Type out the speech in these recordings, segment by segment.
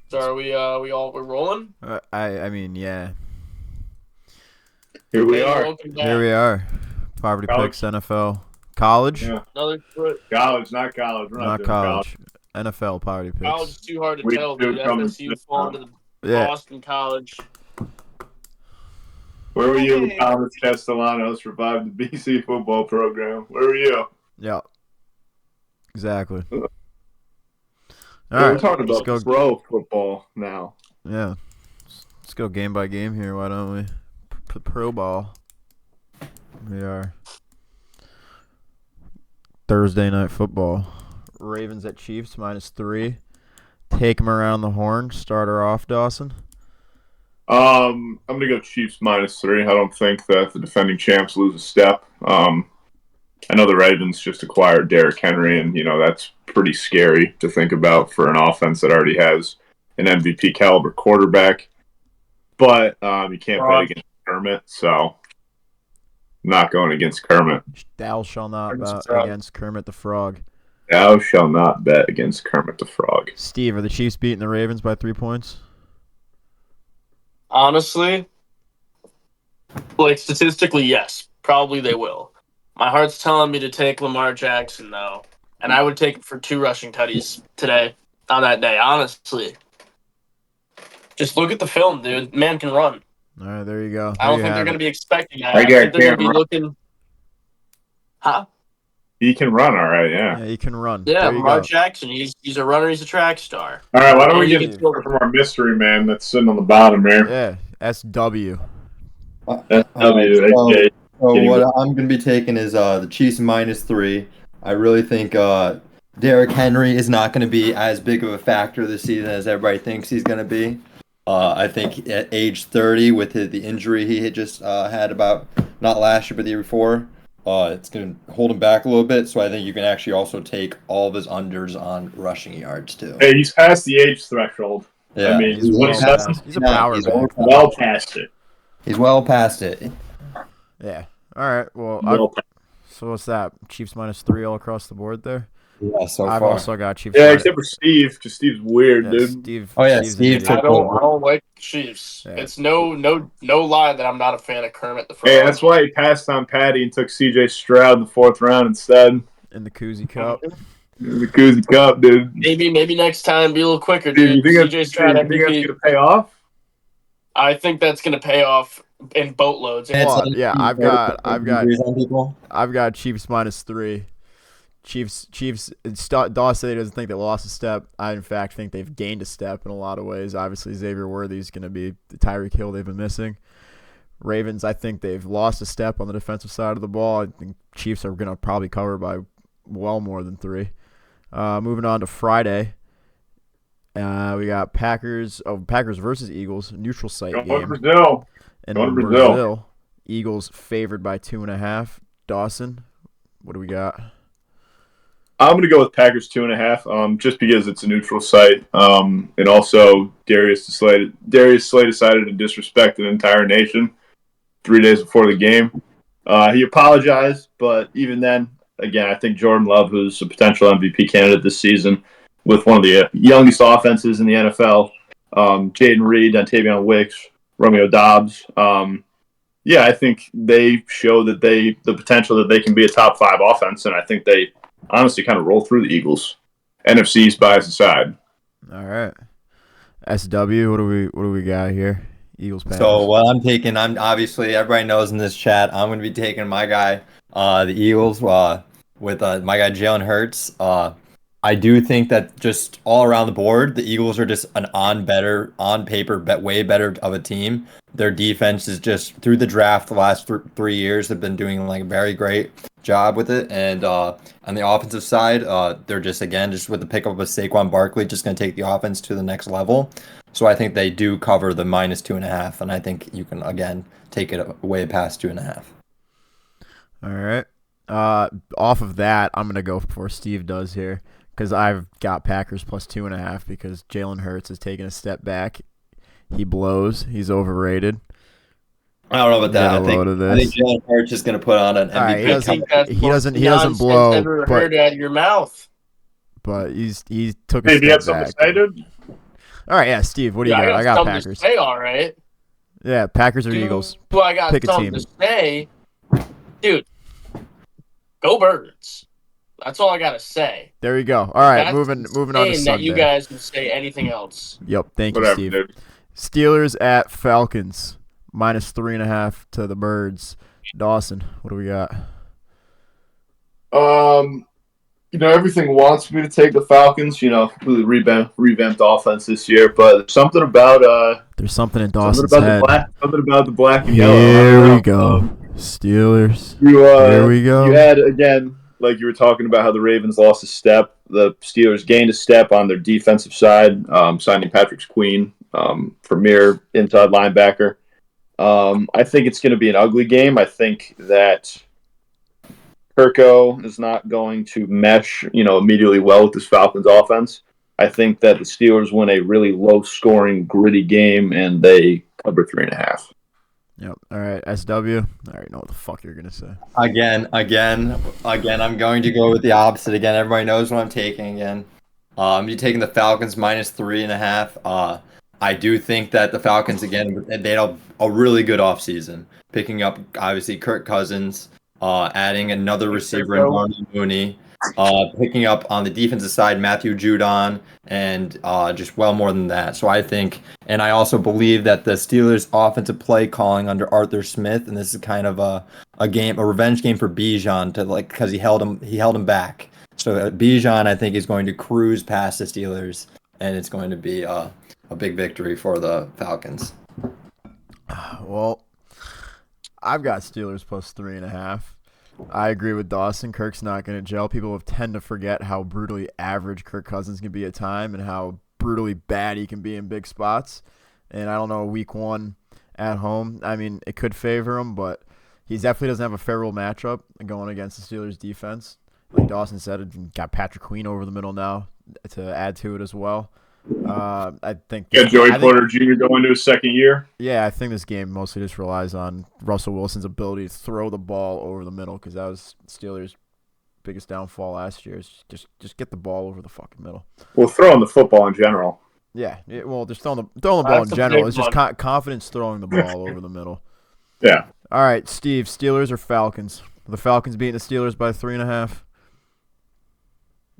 So are we're rolling? I mean, yeah. Here we Hey, are. welcome Here back. we are. Poverty picks, College. NFL, college, Yeah. Another foot. College, not college. We're not not doing college. college, NFL poverty College picks. is too hard to We tell, do dude. it coming to FSU this falling to the Yeah, Boston College. Where were you when Hey. Thomas Castellanos revived the BC football program? Where were you? yeah, exactly. All Yeah, we're right, talking let's about go. pro football now. Yeah, let's go game by game here. Why don't we? Pro ball. We are Thursday night football. Ravens at Chiefs -3. Take them around the horn. Start her off, Dawson. I'm gonna go Chiefs -3. I don't think that the defending champs lose a step. I know the Ravens just acquired Derrick Henry, and that's pretty scary to think about for an offense that already has an MVP caliber quarterback. But you can't bet against Kermit, so I'm not going against Kermit. Thou shall not Kermit's a bet fraud. against Kermit the Frog. Thou shall not bet against Kermit the Frog. Steve, are the Chiefs beating the Ravens by 3 points? Honestly, like statistically, yes, probably they will. My heart's telling me to take Lamar Jackson though, and I would take him for 2 rushing tutties today on that day. Honestly, just look at the film, dude. Man can run. All right, there you go. I There don't you think they're have going it. to be expecting that. That I guy think they're going can't to be run. looking. Huh? He can run, all right. Yeah. Yeah, you can run. Yeah, There you Lamar go. Jackson. He's a runner. He's a track star. All right. Why don't we And he get can Steve. still. from our mystery man that's sitting on the bottom here? Yeah, SW. All right, SW. so Getting what I'm going to be taking is the Chiefs -3. I really think Derrick Henry is not going to be as big of a factor this season as everybody thinks he's going to be. I think at age 30, with the injury he had just had about not last year but the year before, it's going to hold him back a little bit. So I think you can actually also take all of his unders on rushing yards too. Hey, he's past the age threshold. Yeah, I mean, He's well past. He's a power He's back. well past it. He's well past it. Yeah. All right. Well, Well past. so what's that? Chiefs -3 all across the board there. Yeah, so I've far. also got Chiefs. Yeah, except for Steve, because Steve's weird, Yeah, dude. Steve. Oh, yeah, Steve's an Steve idiot. took- I don't like the Chiefs. Yeah. It's no lie that I'm not a fan of Kermit the Frog. Hey, that's why he passed on Patty and took C.J. Stroud in the 4th round instead. in the Koozie Cup. The Koozie Cup, dude. Maybe next time be a little quicker, Dude, dude. you CJ Stroud think that's MVP. going to pay off? I think that's gonna pay off in boatloads. And it's Well, like- yeah, I've got injuries on people. I've got Chiefs -3. Chiefs. Dawes said he doesn't think they lost a step. I, in fact, think they've gained a step in a lot of ways. Obviously, Xavier Worthy's going to be the Tyreek Hill they've been missing. Ravens, I think they've lost a step on the defensive side of the ball. I think Chiefs are going to probably cover by well more than 3. Moving on to Friday. We got Packers versus Eagles, neutral site Going to game. Brazil. And Going to Brazil. Eagles favored by 2.5. Dawson, what do we got? I'm going to go with Packers 2.5, just because it's a neutral site. And also, Darius Slay decided to disrespect an entire nation 3 days before the game. He apologized, but even then, again, I think Jordan Love, who's a potential MVP candidate this season, with one of the youngest offenses in the NFL, Jaden Reed, Dontavion Wicks, Romeo Dobbs. Yeah, I think they show that the potential that they can be a top 5 offense, and I think they honestly kind of roll through the Eagles. NFC East bias aside. All right. SW, what do we got here? Eagles Packers. So what I'm taking, I'm obviously everybody knows in this chat, I'm going to be taking my guy, the Eagles, with my guy Jalen Hurts. I do think that just all around the board, the Eagles are just an on paper, way better of a team. Their defense is just through the draft the last 3 years have been doing like a very great job with it. And on the offensive side, they're just with the pickup of Saquon Barkley, just going to take the offense to the next level. So I think they do cover the -2.5, and I think you can again take it way past 2.5. All right. Off of that, I'm gonna go for Steve does here because I've got Packers +2.5 because Jalen Hurts is taking a step back. He blows. He's overrated. I don't know about that. Get a load of I think this. Jalen Hurts is going to put on an All right, MVP. he doesn't blow, Ever but heard out of your mouth. he took a Hey, do you have step something back. to say, dude? All right, yeah, Steve, what do you I got? I got got something Packers. to say, all right. Yeah, Packers or Eagles. Well, I got Pick a something team. to say. Dude, go Birds. That's all I got to say. There you go. All right, That's moving on to insane that you Sunday. guys can say anything else. Yep, thank you, Whatever, Steve. dude. Steelers at Falcons, -3.5 to the Birds. Dawson, what do we got? Everything wants me to take the Falcons. Completely revamped offense this year, but there's something about There's something in something Dawson's about head. the black and yellow. Here we go. Steelers. Here we go. You had again, like you were talking about how the Ravens lost a step. The Steelers gained a step on their defensive side, signing Patrick Queen, premier inside linebacker. I think it's going to be an ugly game. I think that Kirko is not going to mesh, immediately well with this Falcons offense. I think that the Steelers win a really low-scoring, gritty game, and they cover 3.5. Yep. All right, SW. I already know what the fuck you're gonna say. Again, I'm going to go with the opposite again. Everybody knows what I'm taking again. I'm taking the Falcons -3.5. I do think that the Falcons, again, they had a really good offseason. Picking up, obviously, Kirk Cousins, adding another receiver in Darnell Mooney, picking up on the defensive side Matthew Judon, and just well more than that. So I think, and I also believe that the Steelers' offensive play calling under Arthur Smith, and this is kind of a revenge game for Bijan because he held him back. So Bijan, I think, is going to cruise past the Steelers, and it's going to be a big victory for the Falcons. Well, I've got Steelers +3.5. I agree with Dawson. Kirk's not going to gel. People tend to forget how brutally average Kirk Cousins can be at time and how brutally bad he can be in big spots. And I don't know, week 1 at home, I mean, it could favor him, but he definitely doesn't have a favorable matchup going against the Steelers defense. Like Dawson said, got Patrick Queen over the middle now to add to it as well. I think Joey Porter Jr. going to his second year. Yeah, I think this game mostly just relies on Russell Wilson's ability to throw the ball over the middle because that was Steelers' biggest downfall last year. Is just get the ball over the fucking middle. Well, throwing the football in general. Yeah, well, just throwing the ball in general. It's just confidence throwing the ball over the middle. Yeah. All right, Steve, Steelers or Falcons? The Falcons beating the Steelers by 3.5.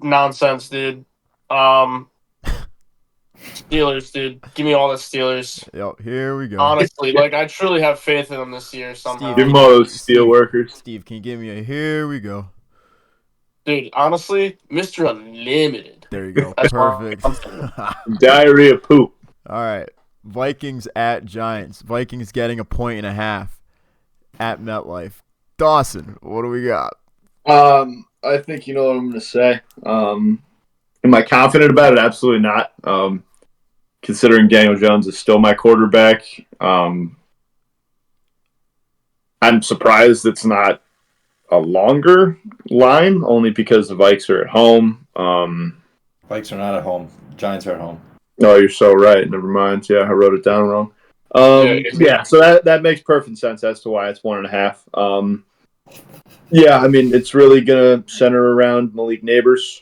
Nonsense, dude. Steelers, dude. Give me all the Steelers. Yep, here we go. Honestly, I truly have faith in them this year somehow. Steve, Give them all those steel workers. Steve, can you give me a here we go? Dude, honestly, Mr. Unlimited. There you go. Perfect. Diarrhea poop. All right. Vikings at Giants. Vikings getting 1.5 at MetLife. Dawson, what do we got? I think you know what I'm going to say. Am I confident about it? Absolutely not. Considering Daniel Jones is still my quarterback, I'm surprised it's not a longer line, only because the Vikes are at home. Vikes are not at home. Giants are at home. Oh, you're so right. Never mind. Yeah, I wrote it down wrong. Yeah, so that makes perfect sense as to why it's 1.5. Yeah, I mean, it's really going to center around Malik Neighbors.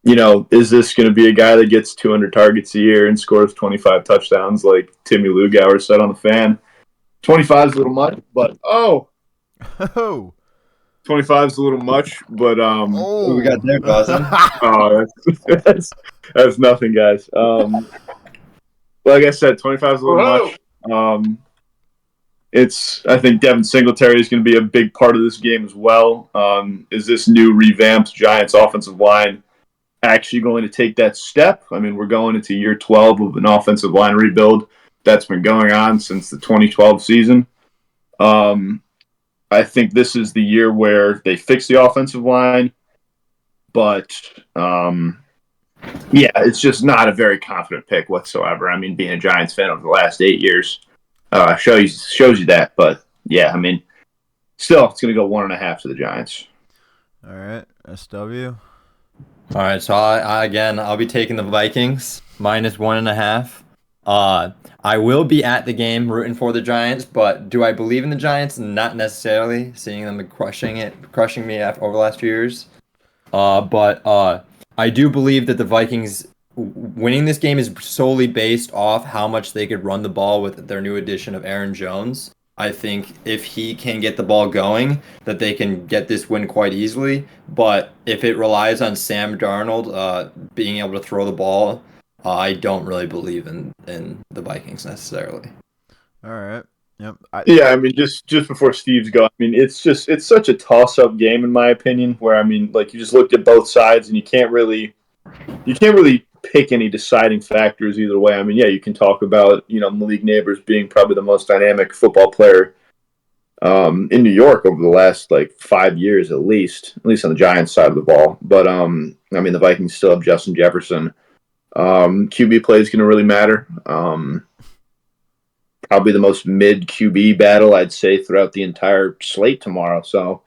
Is this going to be a guy that gets 200 targets a year and scores 25 touchdowns like Timmy Lugauer said on the Fan? 25 is a little much, but 25 is a little much, but What we got there, Dawson? that's nothing, guys. Like I said, 25 is a little much. I think Devin Singletary is going to be a big part of this game as well. Is this new revamped Giants offensive line actually going to take that step? I mean, we're going into year 12 of an offensive line rebuild that's been going on since the 2012 season. I think this is the year where they fix the offensive line, but it's just not a very confident pick whatsoever. I mean, being a Giants fan over the last 8 years shows you that, but yeah, I mean, still, it's going to go 1.5 to the Giants. All right, SW. All right, so I'll be taking the Vikings -1.5. I will be at the game rooting for the Giants, but do I believe in the Giants? Not necessarily. Seeing them crushing me over the last few years. But I do believe that the Vikings winning this game is solely based off how much they could run the ball with their new addition of Aaron Jones. I think if he can get the ball going, that they can get this win quite easily. But if it relies on Sam Darnold being able to throw the ball, I don't really believe in the Vikings necessarily. All right. Yep. Yeah, I mean, just before Steve's go, I mean, it's such a toss-up game in my opinion. Where I mean, like you just looked at both sides and you can't really pick any deciding factors either way. I mean, yeah, you can talk about Malik Neighbors being probably the most dynamic football player in New York over the last like 5 years at least on the Giants side of the ball. But I mean, the Vikings still have Justin Jefferson. QB play is going to really matter. Probably the most mid QB battle I'd say throughout the entire slate tomorrow. So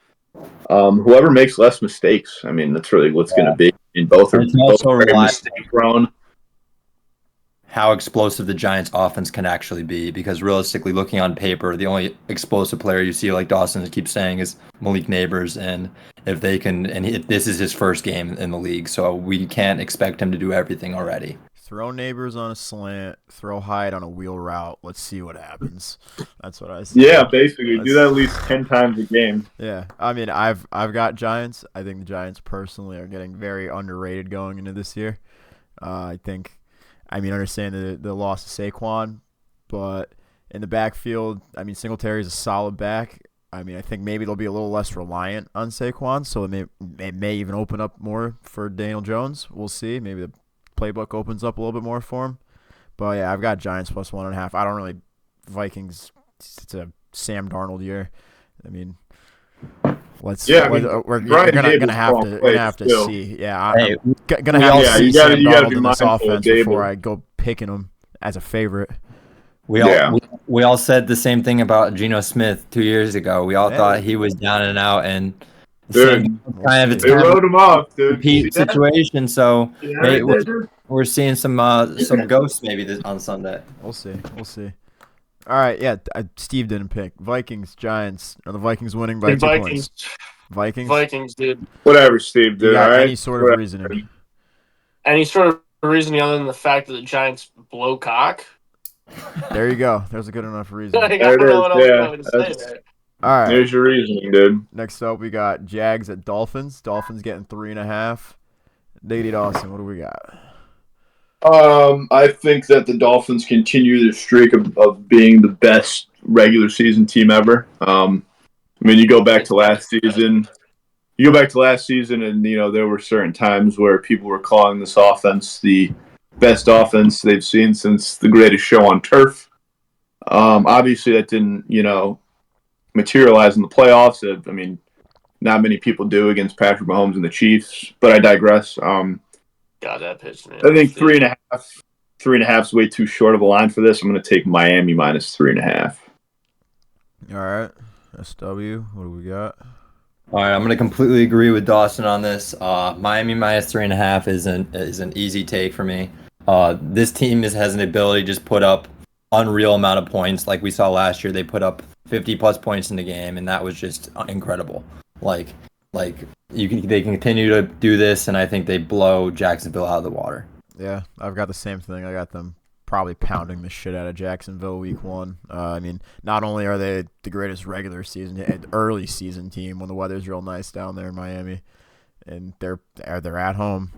whoever makes less mistakes, I mean, that's really what's going to be. In both are very mistake prone. How explosive the Giants' offense can actually be, because realistically, looking on paper, the only explosive player you see, like Dawson keeps saying, is Malik Neighbors, and if they can, this is his first game in the league, so we can't expect him to do everything already. Throw Neighbors on a slant, throw Hyde on a wheel route. Let's see what happens. That's what I say. Yeah, basically, do that at least 10 times a game. Yeah, I mean, I've got Giants. I think the Giants personally are getting very underrated going into this year. I understand the loss of Saquon, but in the backfield, I mean, Singletary's a solid back. I mean, I think maybe they'll be a little less reliant on Saquon, so it may even open up more for Daniel Jones. We'll see. Maybe the playbook opens up a little bit more for him. But yeah, I've got Giants plus 1.5. I don't really Vikings. It's a Sam Darnold year. I mean, we're gonna have to see. Yeah, I'm gonna have to see Sam Darnold in this offense before I go picking him as a favorite. We all said the same thing about Geno Smith 2 years ago. We all thought he was down and out, and they wrote him off, dude. Repeat situation. So we're seeing some ghosts maybe on Sunday. We'll see. All right, yeah. Steve didn't pick Vikings, Giants. Are the Vikings winning by 2 points? Vikings, dude. Whatever, Steve. Dude. All right. Any sort of reasoning? Any sort of reasoning other than the fact that the Giants blow cock? There you go. There's a good enough reason. I don't know what else I'm going to say there. All right. There's your reasoning, dude. Next up, we got Jags at Dolphins. Dolphins getting 3.5. Diggity Dawson, what do we got? I think that the Dolphins continue their streak of being the best regular season team ever. I mean, you go back to last season. And there were certain times where people were calling this offense the best offense they've seen since the greatest show on turf. Obviously, that didn't materialize in the playoffs. I mean, not many people do against Patrick Mahomes and the Chiefs. But I digress. God, that pitch, man. I think 3.5 is way too short of a line for this. I'm going to take Miami minus 3.5. All right, SW, what do we got? All right, I'm going to completely agree with Dawson on this. Miami minus 3.5 is an easy take for me. This team has an ability to just put up unreal amount of points. Like we saw last year, they put up 50 plus points in the game, and that was just incredible. They can continue to do this, and I think they blow Jacksonville out of the water. Yeah, I've got the same thing. I got them probably pounding the shit out of Jacksonville week 1. I mean, not only are they the greatest regular season, early season team when the weather's real nice down there in Miami, and they're at home.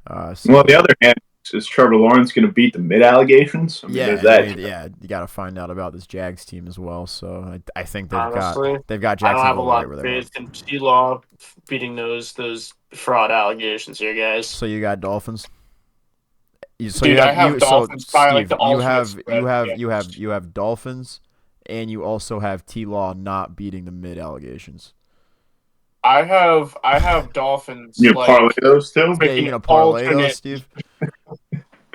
On the other hand, is Trevor Lawrence going to beat the mid allegations? You got to find out about this Jags team as well. So I think they've got Jacksonville. I don't have a lot right of faith in T-Law beating those fraud allegations here, guys. So you got Dolphins. I have Dolphins. Steve, you have Dolphins, and you also have T-Law not beating the mid allegations. I have Dolphins. You gonna parlay those two? Yeah, you gonna parlay those, Steve?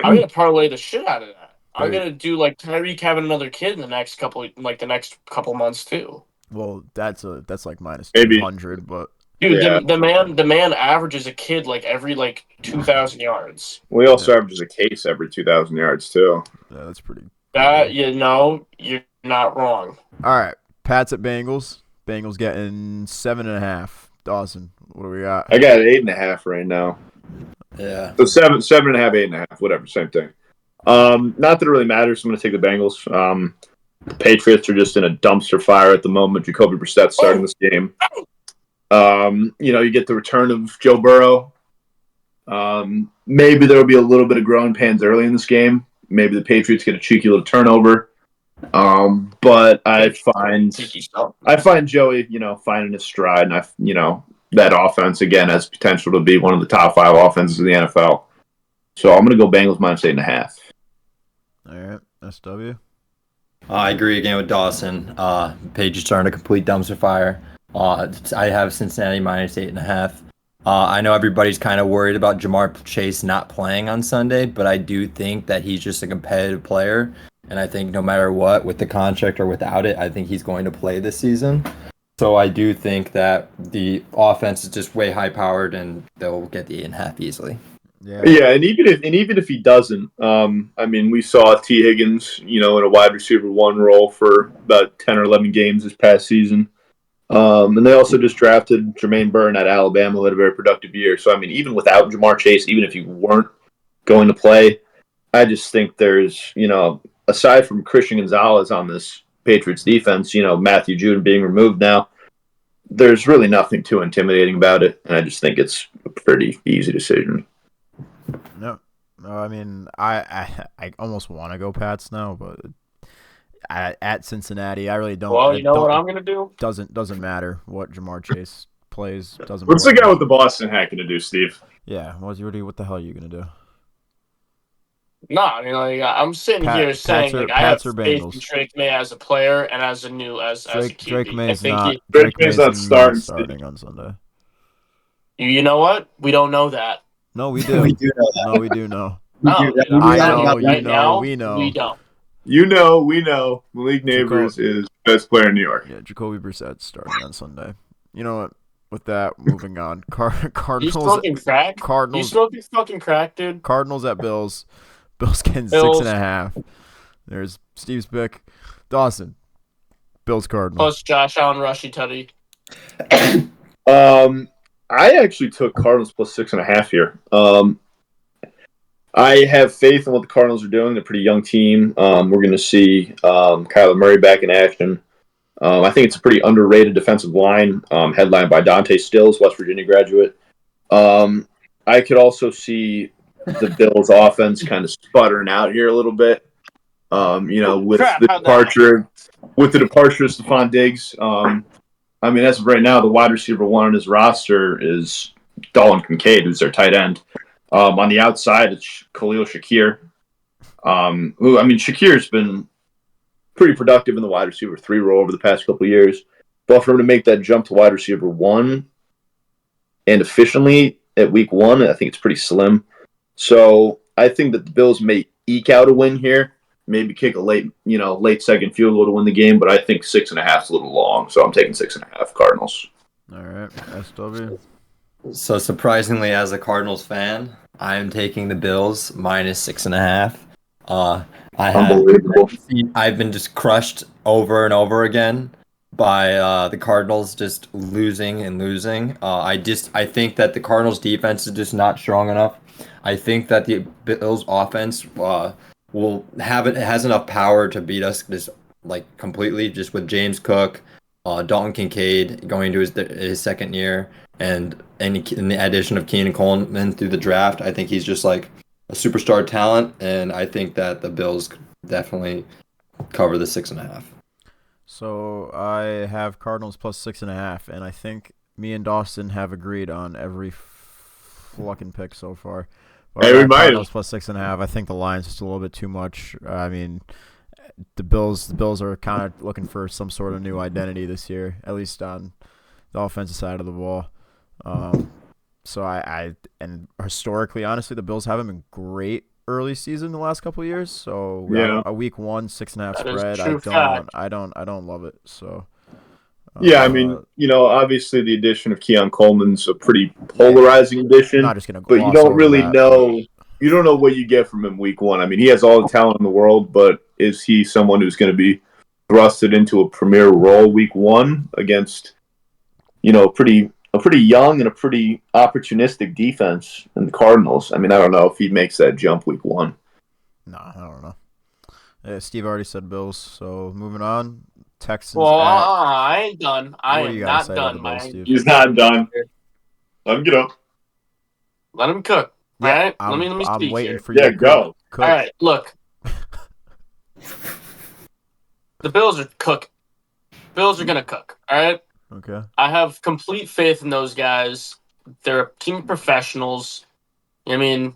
I'm gonna parlay the shit out of that. I'm gonna do like Tyreek having another kid in the next couple months too. Well, that's like minus 200, but dude, yeah. the man averages a kid like every 2,000 yards. We also averages a case every 2,000 yards too. Yeah, that's pretty. You're not wrong. All right, Pats at Bengals. Bengals getting 7.5. Dawson, what do we got? I got 8.5 right now. Yeah. So 7.5, 8.5, whatever, same thing. Not that it really matters. I'm going to take the Bengals. The Patriots are just in a dumpster fire at the moment. Jacoby Brissett starting this game. You get the return of Joe Burrow. Maybe there will be a little bit of growing pains early in this game. Maybe the Patriots get a cheeky little turnover. But I find Joey, finding his stride, and that offense again has potential to be one of the top 5 offenses in the NFL. So I'm going to go Bengals minus 8.5. All right, SW. I agree again with Dawson. Patriots are in a complete dumpster fire. I have Cincinnati minus 8.5. I know everybody's kind of worried about Jamar Chase not playing on Sunday, but I do think that he's just a competitive player. And I think no matter what, with the contract or without it, I think he's going to play this season. So I do think that the offense is just way high powered and they'll get the 8.5 easily. Yeah, and even if he doesn't, we saw T. Higgins, in a wide receiver 1 role for about 10 or 11 games this past season. And they also just drafted Jermaine Burton at Alabama, who had a very productive year. So, even without Jamar Chase, even if he weren't going to play, I just think there's, aside from Christian Gonzalez on this Patriots defense, Matthew Judon being removed now, there's really nothing too intimidating about it. And I just think it's a pretty easy decision. No, I almost want to go Pats now, but at Cincinnati, I really don't. Well, you know what I'm gonna do? Doesn't matter what Jamar Chase plays. Doesn't. What's the guy with the Boston hat going to do, Steve? Yeah, what the hell are you gonna do? No, I'm sitting here saying I have faith in Drake May as a player and as a QB. Drake May's not starting on Sunday. You know what? We don't know that. No, we do. We do know that. No, we do know. We know. We don't. We know. Malik Neighbors is best player in New York. Yeah, Jacoby Brissett starting on Sunday. You know what? With that, moving on. Cardinals. You smoking crack? Cardinals. You smoking fucking crack, dude? Cardinals at Bills. Bills getting 6.5. There's Steve's pick. Dawson. Bills Cardinals. Plus Josh Allen, Rushy Tutty. I actually took Cardinals plus 6.5 here. I have faith in what the Cardinals are doing. They're a pretty young team. We're going to see Kyler Murray back in action. I think it's a pretty underrated defensive line, headlined by Dante Stills, West Virginia graduate. I could also see the Bills' offense kind of sputtering out here a little bit. With the departure of Stephon Diggs. As of right now, the wide receiver 1 on his roster is Dalton Kincaid, who's their tight end. On the outside, it's Khalil Shakir. Shakir's been pretty productive in the wide receiver 3 role over the past couple of years. But for him to make that jump to wide receiver 1 and efficiently at week 1, I think it's pretty slim. So I think that the Bills may eke out a win here. Maybe kick a late second field goal to win the game, but I think 6.5 is a little long, so I'm taking 6.5 Cardinals. All right, SW. So surprisingly, as a Cardinals fan, I am taking the Bills minus 6.5. Unbelievable. I've been just crushed over and over again by the Cardinals just losing and losing. I think that the Cardinals defense is just not strong enough. I think that the Bills offense has enough power to beat us just completely, just with James Cook, Dalton Kincaid going to his second year, and in the addition of Keenan Coleman through the draft. I think he's just like a superstar talent, and I think that the Bills definitely cover the 6.5. So I have Cardinals plus 6.5, and I think me and Dawson have agreed on every fucking pick so far. Cardinals plus 6.5. I think the line's just a little bit too much. The Bills are kind of looking for some sort of new identity this year, at least on the offensive side of the ball. So and historically, honestly, the Bills haven't been great early season the last couple of years. So a week 1 6.5 spread. I don't love it. So. Obviously the addition of Keon Coleman's a pretty polarizing addition. I'm not just gonna but you don't really know. You don't know what you get from him week 1. He has all the talent in the world, but is he someone who's going to be thrusted into a premier role week 1 against, pretty a pretty young and a pretty opportunistic defense in the Cardinals. I mean, I don't know if he makes that jump week 1. No, I don't know. Yeah, Steve already said Bills, so moving on. Texans Well, at. I ain't done. I What do you am got to not say about the done. Bills, Steve? He's not done. Let him get up. Let him cook. Yeah, All right, I'm let me I'm speak waiting here. for you Yeah, to go. cook. All right, look, the Bills are cooking. Bills are gonna cook. All right, Okay. I have complete faith in those guys. They're a team of professionals. I mean,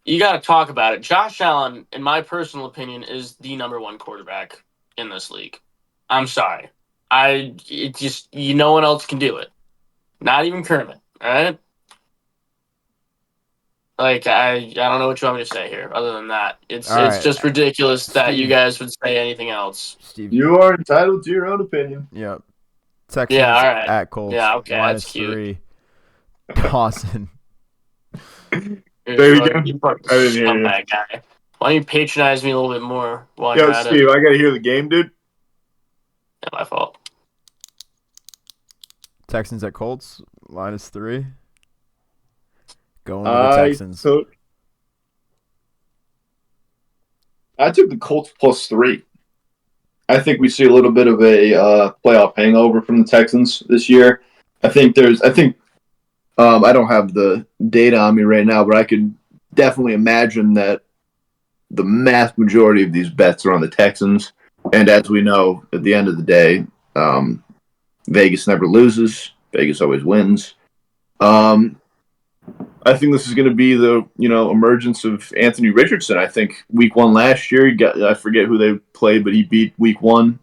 you got to talk about it. Josh Allen, in my personal opinion, is the #1 quarterback in this league. I'm sorry. It just no one else can do it. Not even Kermit. All right. Like I don't know what you want me to say here. Other than that, it's All it's right, just ridiculous that you Steve. guys would say anything else. Steve. You are entitled to your own opinion. Yeah. Texans Yeah. All right. at Colts. Yeah. Okay. That's cute. -3. Dawson. Say it again? You fucking I didn't hear you. scumbag guy. Why don't you patronize me a little bit more while Yo, you're at Steve, it? I got to hear the game, dude. Not my fault. Texans at Colts. -3. Going to the Texans. I took the Colts +3. I think we see a little bit of a playoff hangover from the Texans this year. I think I don't have the data on me right now, but I could definitely imagine that the mass majority of these bets are on the Texans. And as we know, at the end of the day, Vegas never loses. Vegas always wins. I think this is going to be the emergence of Anthony Richardson. I think week 1 last year, I forget who they played, but he beat week 1.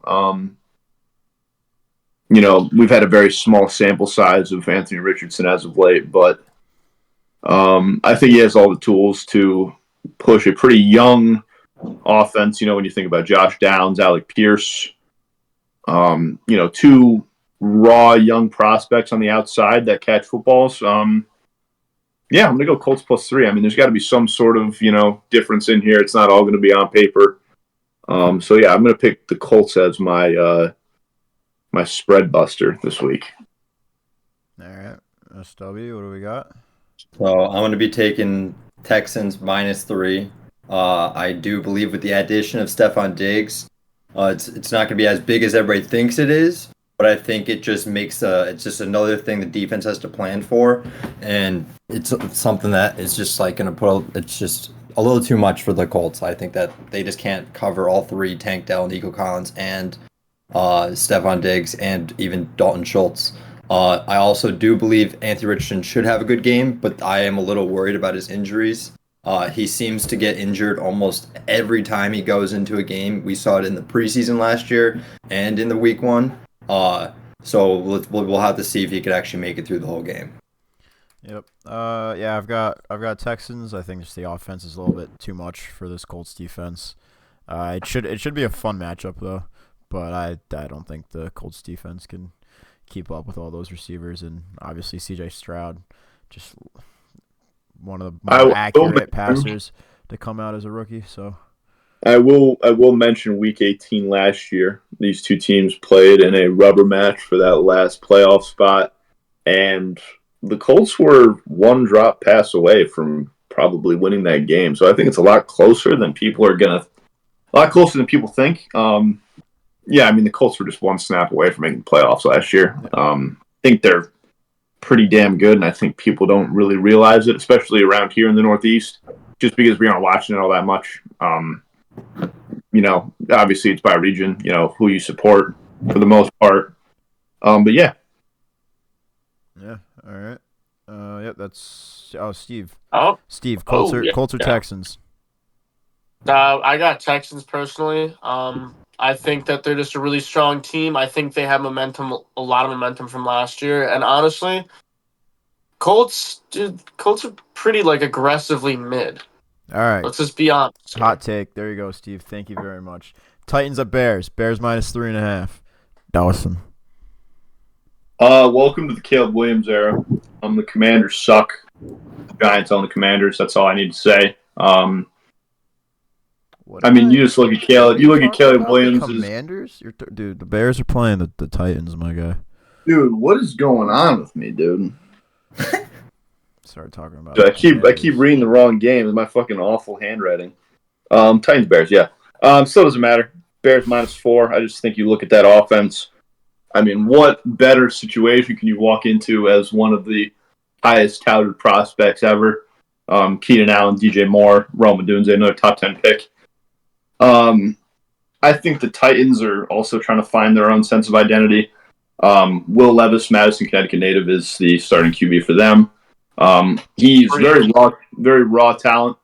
We've had a very small sample size of Anthony Richardson as of late, but I think he has all the tools to push a pretty young offense. When you think about Josh Downs, Alec Pierce, 2 raw young prospects on the outside that catch footballs. Yeah, I'm going to go Colts +3. I mean, there's got to be some sort of, difference in here. It's not all going to be on paper. So, yeah, I'm going to pick the Colts as my my spread buster this week. All right. SW, what do we got? So I'm going to be taking Texans -3. I do believe with the addition of Stephon Diggs, it's not going to be as big as everybody thinks it is, but I think it just makes it's just another thing the defense has to plan for, and it's something that is just like going to it's just a little too much for the Colts. I think that they just can't cover all 3, Tank Dell, Nico Collins, and Stephon Diggs, and even Dalton Schultz. I also do believe Anthony Richardson should have a good game, but I am a little worried about his injuries. He seems to get injured almost every time he goes into a game. We saw it in the preseason last year and in the week 1. So we'll have to see if he could actually make it through the whole game. Yep. Yeah, I've got Texans. I think just the offense is a little bit too much for this Colts defense. It should be a fun matchup though, but I don't think the Colts defense can keep up with all those receivers, and obviously C.J. Stroud, just one of the more accurate passers to come out as a rookie. So I will mention Week 18 last year. These 2 teams played in a rubber match for that last playoff spot, and the Colts were 1 drop pass away from probably winning that game. So I think it's a lot closer than people think. Yeah, I mean, the Colts were just 1 snap away from making the playoffs last year. I think they're pretty damn good, and I think people don't really realize it, especially around here in the Northeast, just because we aren't watching it all that much. Obviously it's by region, who you support for the most part. But yeah. Yeah, all right. Yep, that's Steve. Oh, Steve, Colts or yeah. Texans? I got Texans personally. I think that they're just a really strong team. I think they have momentum, a lot of momentum from last year. And honestly, Colts are pretty aggressively mid. All right. Let's just be honest. Hot take. There you go, Steve. Thank you very much. Titans at Bears. Bears -3.5. Dawson. Welcome to the Caleb Williams era. The Commanders suck. The Giants own the Commanders. That's all I need to say. You just look at Caleb. You look at Caleb Williams. Commanders? Dude, the Bears are playing the Titans, my guy. Dude, what is going on with me, dude? Started talking about. Dude, I keep Panthers. reading the wrong game. It's my fucking awful handwriting. Titans Bears, yeah. Still doesn't matter. Bears -4. I just think you look at that offense. I mean, what better situation can you walk into as one of the highest touted prospects ever? Keenan Allen, DJ Moore, Rome Odunze, another top 10 pick. I think the Titans are also trying to find their own sense of identity. Will Levis, Madison, Connecticut native, is the starting QB for them. He's very raw talent.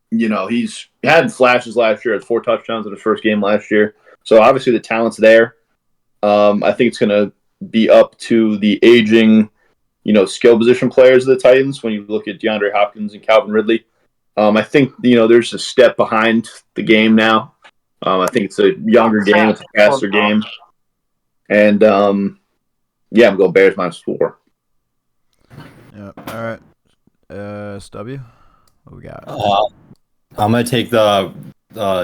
He's had flashes last year. Had 4 touchdowns in his first game last year. So obviously the talent's there. I think it's going to be up to the aging, skill position players of the Titans. When you look at DeAndre Hopkins and Calvin Ridley, I think there's a step behind the game now. I think it's a younger game. It's a faster game. And I'm going Bears -4. Yeah. All right. SW. What we got? I'm gonna take the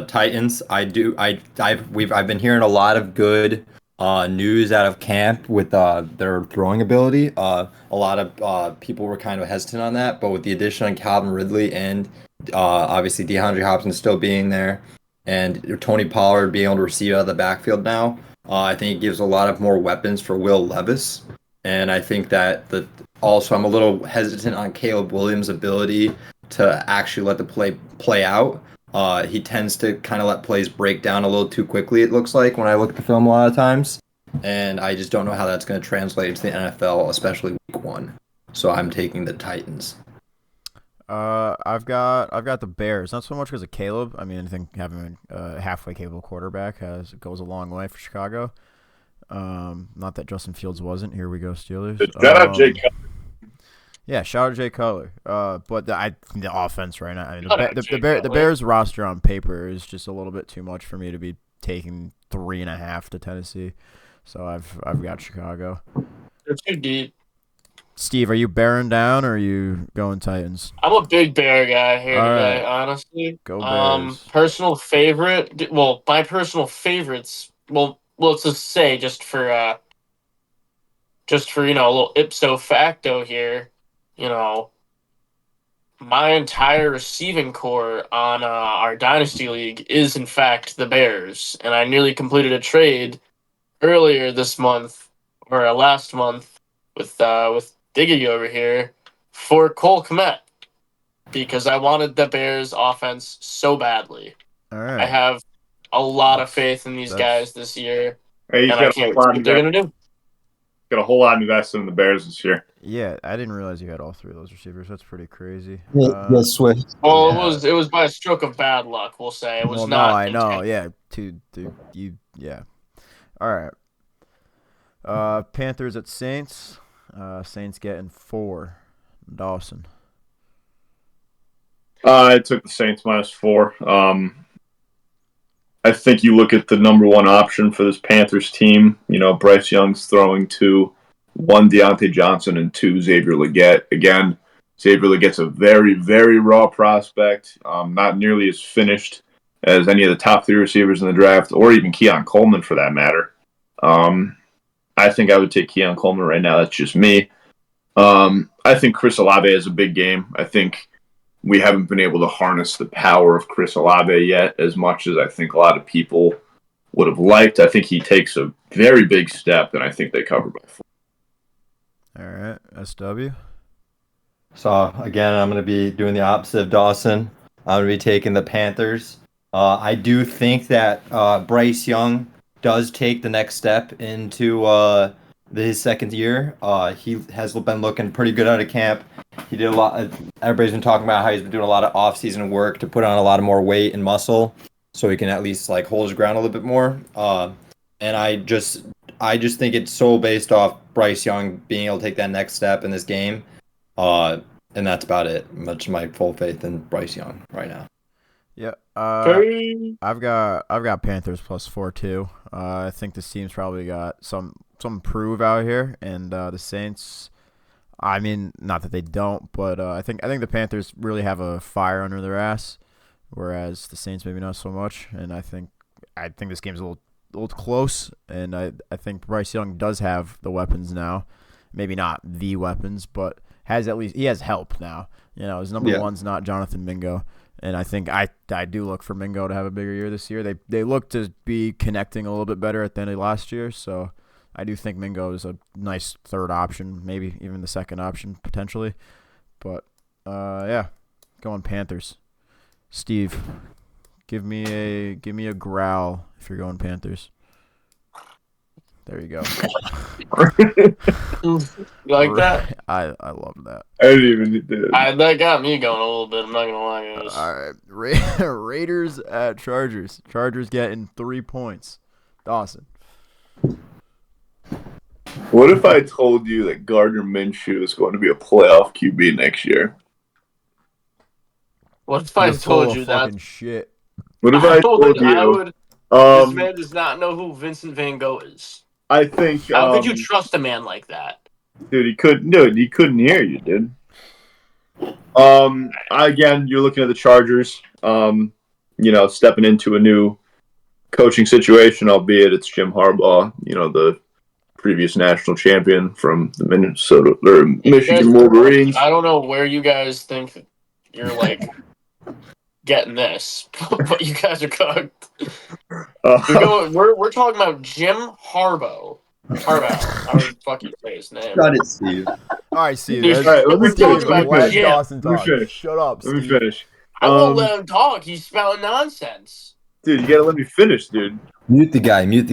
Titans. I've been hearing a lot of good news out of camp with their throwing ability. A lot of people were kind of hesitant on that, but with the addition of Calvin Ridley and obviously DeAndre Hopkins still being there, and Tony Pollard being able to receive out of the backfield now, I think it gives a lot of more weapons for Will Levis. And I think that also I'm a little hesitant on Caleb Williams' ability to actually let the play out. He tends to kind of let plays break down a little too quickly, it looks like, when I look at the film a lot of times. And I just don't know how that's going to translate into the NFL, especially week 1. So I'm taking the Titans. I've got the Bears. Not so much because of Caleb. I mean, I think having a halfway capable quarterback goes a long way for Chicago. Not that Justin Fields wasn't. Here we go, Steelers. Shout out Jay Cutler. Yeah, shout out Jay Cutler. But the offense right now. I mean, the Bears roster on paper is just a little bit too much for me to be taking 3.5 to Tennessee. So I've got Chicago. They're too deep. Steve, are you bearing down or are you going Titans? I'm a big Bear guy here All today, right. honestly. Go Bears. Personal favorite. Well, my personal favorites. Well, let's just say just for a little ipso facto here. My entire receiving core on our Dynasty League is, in fact, the Bears. And I nearly completed a trade earlier this month, or last month, with Diggy over here, for Cole Kmet, because I wanted the Bears offense so badly. All right. I have a lot of faith in these guys this year, Hey, and I can't wait to see what they're going to do. Got a whole lot invested in the Bears this year. Yeah, I didn't realize you had all 3 of those receivers. That's pretty crazy. Yes, Swift. Well, it was by a stroke of bad luck. We'll say it was not. No, I know. Yeah, yeah. All right. Panthers at Saints. Saints getting 4. Dawson. I took the Saints -4. I think you look at the number 1 option for this Panthers team. Bryce Young's throwing to 1 Deontay Johnson and 2 Xavier Legette. Again, Xavier Legette's a very, very raw prospect. Not nearly as finished as any of the top 3 receivers in the draft, or even Keon Coleman for that matter. I think I would take Keon Coleman right now. That's just me. I think Chris Olave has a big game. I think we haven't been able to harness the power of Chris Olave yet as much as I think a lot of people would have liked. I think he takes a very big step, and I think they cover by 4. All right, SW. So again, I'm going to be doing the opposite of Dawson. I'm going to be taking the Panthers. I do think that Bryce Young does take the next step into his second year. He has been looking pretty good out of camp. He did a lot. Everybody's been talking about how he's been doing a lot of off-season work to put on a lot of more weight and muscle, so he can at least hold his ground a little bit more. And I just think it's so based off Bryce Young being able to take that next step in this game. And that's about it. Much my full faith in Bryce Young right now. Yeah. I've got Panthers +4 too. I think this team's probably got some prove out here, and the Saints. I mean, not that they don't, but I think the Panthers really have a fire under their ass, whereas the Saints maybe not so much. And I think this game's a little close, and I think Bryce Young does have the weapons now. Maybe not the weapons, but he has help now. His number one's not Jonathan Mingo. And I think I do look for Mingo to have a bigger year this year. They look to be connecting a little bit better at the end of last year, so I do think Mingo is a nice third option, maybe even the second option potentially. But going Panthers. Steve, give me a growl if you're going Panthers. There you go. You like that? I love that. I didn't even do it. That got me going a little bit. I'm not gonna lie, guys. All right, Raiders at Chargers. Chargers getting 3 points. Dawson. What if I told you that Gardner Minshew is going to be a playoff QB next year? What if I told you that? Shit. What if I told you? This man does not know who Vincent Van Gogh is. I think. How could you trust a man like that? Dude, he couldn't hear you, dude. Again, you're looking at the Chargers. Stepping into a new coaching situation, albeit it's Jim Harbaugh. The previous national champion from the Michigan Wolverines. I don't know where you guys think you're getting this, but you guys are cooked. We're talking about Jim Harbaugh. I would fucking say his name. Got it, Steve. All right, Steve. Dude, let me finish. Shut up, Steve. Let me finish. I won't let him talk. He's spouting nonsense. Dude, you gotta let me finish, dude. Mute the guy. Dude,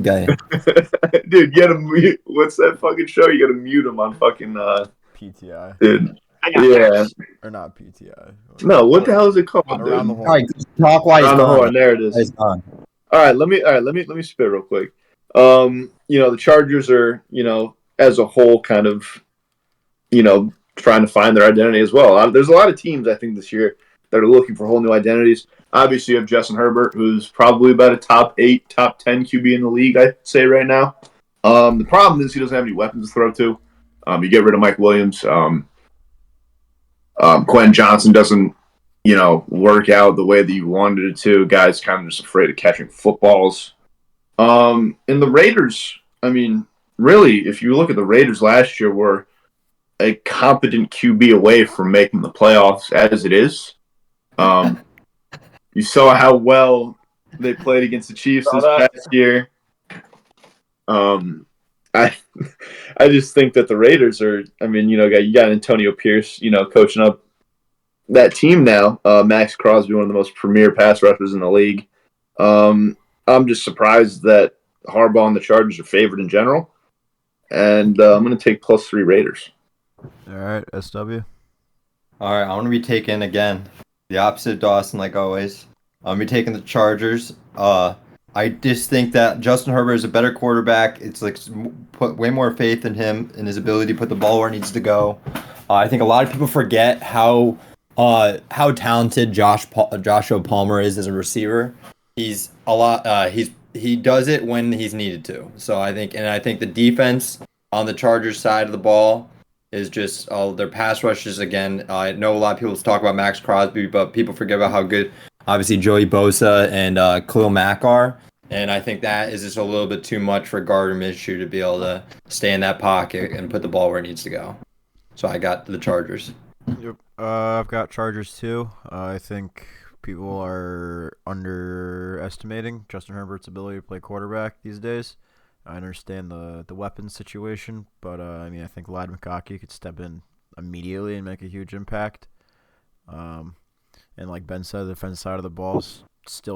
you gotta mute. What's that fucking show? You gotta mute him on fucking PTI. Dude. Yeah. Or not PTI. No, what the hell is it called? Around the horn. All right, talk while he's Around the gone. horn. There it is. All right, let me spit real quick. The Chargers are, as a whole kind of, trying to find their identity as well. There's a lot of teams, I think, this year that are looking for whole new identities. Obviously, you have Justin Herbert, who's probably about a top 8, top 10 QB in the league, I'd say right now. The problem is he doesn't have any weapons to throw to. You get rid of Mike Williams. Quentin Johnson doesn't, work out the way that you wanted it to. Guys kind of just afraid of catching footballs. And the Raiders, really, if you look at the Raiders last year, were a competent QB away from making the playoffs as it is. You saw how well they played against the Chiefs this past year. I just think that the Raiders are, you got Antonio Pierce, coaching up that team now. Max Crosby, one of the most premier pass rushers in the league. I'm just surprised that Harbaugh and the Chargers are favored in general. And I'm going to take +3 Raiders. All right, SW. All right, I'm going to be taking, again, the opposite of Dawson, like always. I'm going to be taking the Chargers. I just think that Justin Herbert is a better quarterback. It's put way more faith in him and his ability to put the ball where it needs to go. I think a lot of people forget how talented Joshua Palmer is as a receiver. He's a lot. He does it when he's needed to. So I think the defense on the Chargers side of the ball is just their pass rushes again. I know a lot of people talk about Max Crosby, but people forget about how good obviously Joey Bosa and Khalil Mack are. And I think that is just a little bit too much for Gardner Minshew to be able to stay in that pocket and put the ball where it needs to go. So I got the Chargers. Yep. I've got Chargers too. I think people are underestimating Justin Herbert's ability to play quarterback these days. I understand the weapons situation, but I think Lad McConkey could step in immediately and make a huge impact. And like Ben said, the defensive side of the ball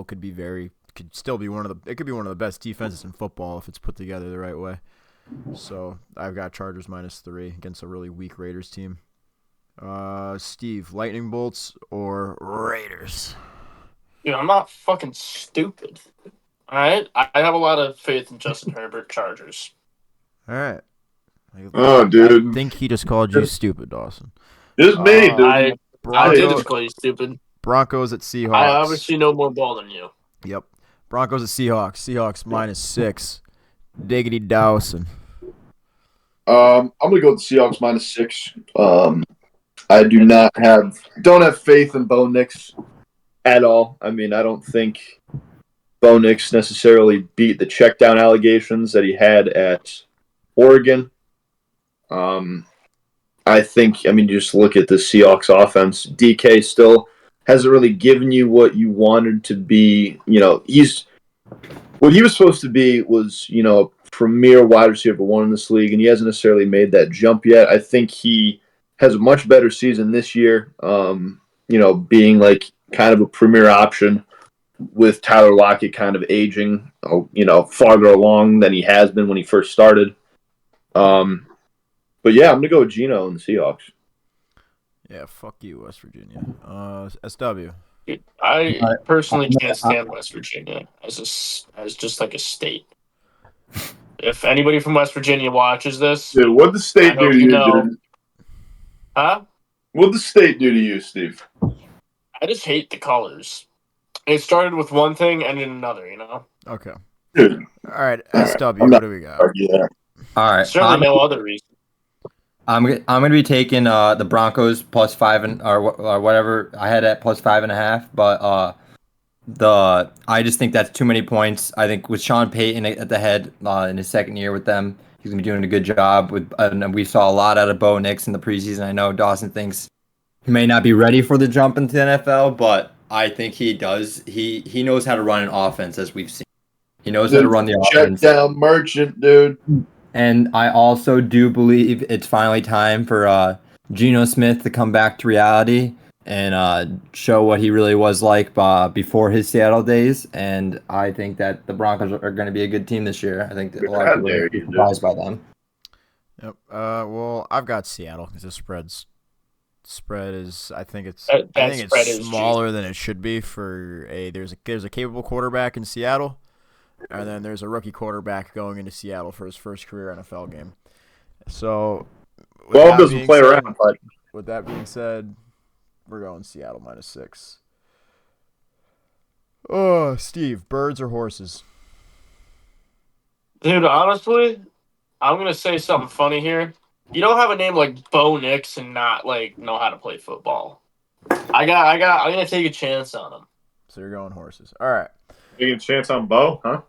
could be one of the best defenses in football if it's put together the right way. So I've got Chargers -3 against a really weak Raiders team. Steve, Lightning Bolts or Raiders? Dude, I'm not fucking stupid. All right, I have a lot of faith in Justin Herbert. Chargers. All right. Oh, dude. I think he just called you stupid, Dawson. Just me, dude. I did just call you stupid. Broncos at Seahawks. I obviously know more ball than you. Yep. Broncos at Seahawks. Seahawks -6. Diggity Dawson. I'm gonna go with the Seahawks -6. I don't have faith in Bo Nix at all. I don't think Bo Nix necessarily beat the check down allegations that he had at Oregon. I think, just look at the Seahawks offense. DK still hasn't really given you what you wanted to be. What he was supposed to be was, a premier wide receiver one in this league, and he hasn't necessarily made that jump yet. I think he has a much better season this year, being like kind of a premier option with Tyler Lockett kind of aging, farther along than he has been when he first started. But yeah, I'm gonna go with Geno and the Seahawks. Yeah, fuck you, West Virginia. SW. I All right. personally can't stand West Virginia as just like a state. If anybody from West Virginia watches this, Dude, what'd the I state do hope to you you, know. dude? Huh? What'd the state do to you, Steve? I just hate the colors. It started with one thing, ended in another. Okay. Dude, All right, SW. I'm What not do we got? yeah. All right. Certainly no other reason. I'm gonna be taking the Broncos plus 5 or whatever I had at plus 5.5, but I just think that's too many points. I think with Sean Payton at the head in his second year with them, he's gonna be doing a good job. And we saw a lot out of Bo Nix in the preseason. I know Dawson thinks he may not be ready for the jump into the NFL, but I think he does. He knows how to run an offense, as we've seen. He knows how to run the Check offense. down merchant, dude. And I also do believe it's finally time for Geno Smith to come back to reality and show what he really was like before his Seattle days. And I think that the Broncos are going to be a good team this year. I think that a lot of people are going to be surprised by them. Yep. Well, I've got Seattle because the spread is. I think it's Spread is smaller than it should be for there's a capable quarterback in Seattle. And then there's a rookie quarterback going into Seattle for his first career NFL game. So, Doesn't play around, but with that being said, we're going Seattle -6. Oh, Steve, birds or horses? Dude, honestly, I'm gonna say something funny here. You don't have a name like Bo Nix and not like know how to play football. I'm gonna take a chance on him. So you're going horses. All right. taking a chance on Bo, huh?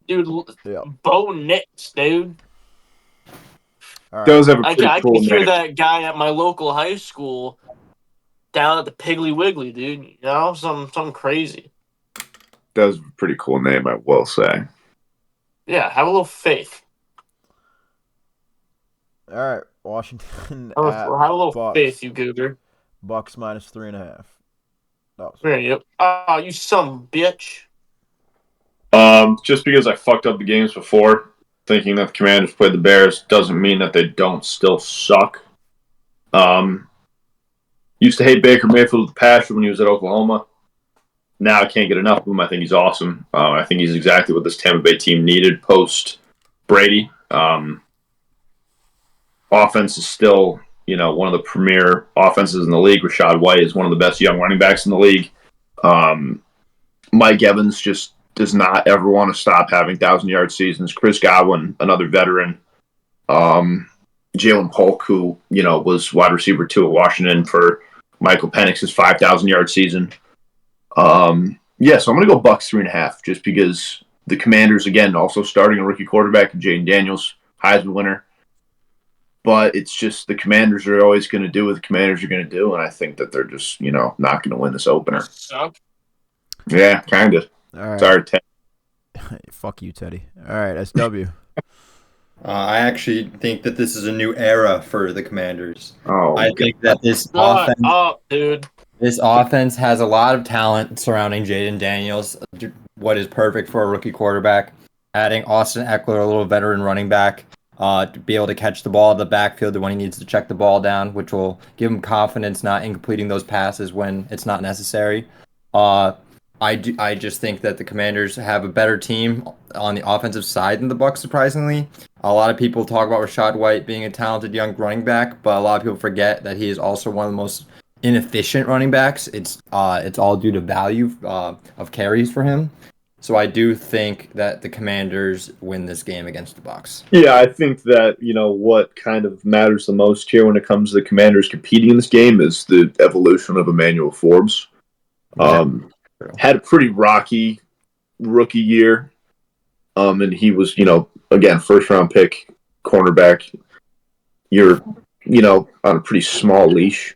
Dude, Yeah. Bo Nix, dude. All right. Does have a I pretty cool can hear name. that guy at my local high school down at the Piggly Wiggly, dude. Something crazy. Does have a pretty cool name, I will say. Yeah, have a little faith. All right. Washington Have at a little Bucks. faith, you goober. Bucks -3.5. No. There you go. Oh, you some bitch. Just because I fucked up the games before, thinking that the Commanders played the Bears doesn't mean that they don't still suck. Used to hate Baker Mayfield with passion when he was at Oklahoma. Now I can't get enough of him. I think he's awesome. I think he's exactly what this Tampa Bay team needed post Brady. Offense is still, one of the premier offenses in the league. Rashad White is one of the best young running backs in the league. Mike Evans just does not ever want to stop having 1,000-yard seasons. Chris Godwin, another veteran. Jalen Polk, who, was wide receiver 2 at Washington for Michael Penix's 5,000-yard season. So I'm going to go Bucks 3.5 just because the Commanders, again, also starting a rookie quarterback, Jaden Daniels, Heisman winner. But it's just the Commanders are always going to do what the Commanders are going to do, and I think that they're just, not going to win this opener. Suck. Yeah, kind of. All right. Sorry, Ted. Fuck you, Teddy. All right, SW. I actually think that this is a new era for the Commanders. Oh, I think that this Shut offense, up, dude. this offense has a lot of talent surrounding Jaden Daniels, what is perfect for a rookie quarterback. Adding Austin Eckler, a little veteran running back, to be able to catch the ball in the backfield when he needs to check the ball down, which will give him confidence not in completing those passes when it's not necessary. I just think that the Commanders have a better team on the offensive side than the Bucs, surprisingly. A lot of people talk about Rashad White being a talented young running back, but a lot of people forget that he is also one of the most inefficient running backs. It's all due to value of carries for him. So I do think that the Commanders win this game against the Bucs. Yeah, I think that, what kind of matters the most here when it comes to the Commanders competing in this game is the evolution of Emmanuel Forbes. had a pretty rocky rookie year. And he was, again, first round pick cornerback. You're, on a pretty small leash.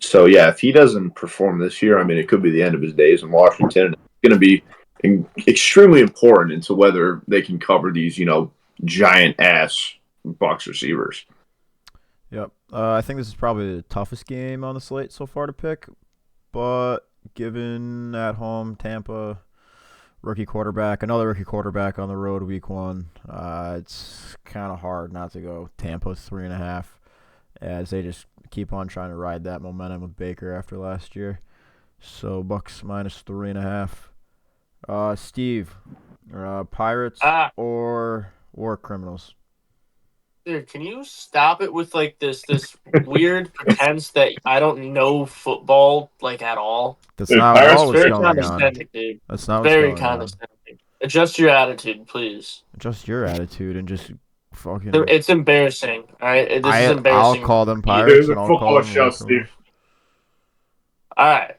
So yeah, if he doesn't perform this year, I mean, it could be the end of his days in Washington. And it's going to be extremely important into whether they can cover these, giant ass Bucs receivers. Yep. I think this is probably the toughest game on the slate so far to pick, but given at home Tampa, another rookie quarterback on the road week 1, it's kind of hard not to go Tampa 3.5, as they just keep on trying to ride that momentum with Baker after last year. So Bucks minus 3.5. Steve, Pirates or War Criminals? Dude, can you stop it with like this weird pretense that I don't know football like at all? That's Dude, not at Pirates all what's Very going on. condescending, dude. That's not what's Very going on. condescending. Adjust your attitude, please. Just your attitude and just fucking. It's embarrassing. All right, this is I'll embarrassing. call them It Pirates was a and I'll call football them show, War Steve. Criminals. All right,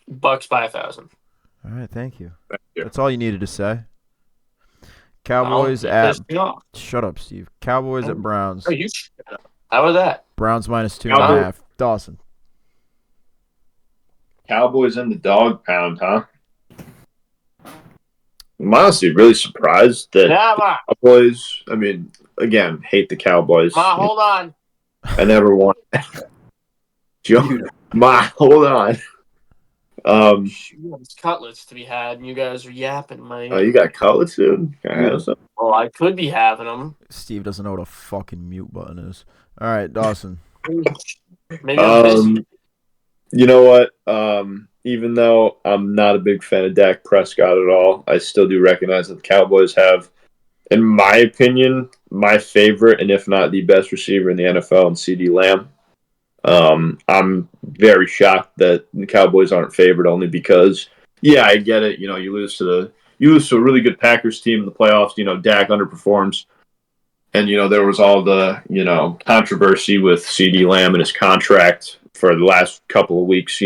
Bucks by 1,000. All right, thank you. Thank you. That's all you needed to say. Cowboys Oh, at. pissed me off. Shut up, Steve. Cowboys at Browns. Oh, you shut up. How about that? Browns minus 2.5. Dawson. Cowboys in the dog pound, huh? I'm honestly really surprised that Cowboys. I mean, again, hate the Cowboys. Hold on. I never want. Joe, hold on. There's cutlets to be had, and you guys are yapping, man. You got cutlets, dude? Well, I could be having them. Steve doesn't know what a fucking mute button is. All right, Dawson. Maybe I'm busy. You know what? Even though I'm not a big fan of Dak Prescott at all, I still do recognize that the Cowboys have, in my opinion, my favorite, and if not the best receiver in the NFL, in CD Lamb. I'm very shocked that the Cowboys aren't favored, only because, yeah, I get it. You lose to a really good Packers team in the playoffs. Dak underperforms, and there was all the controversy with CD Lamb and his contract for the last couple of weeks.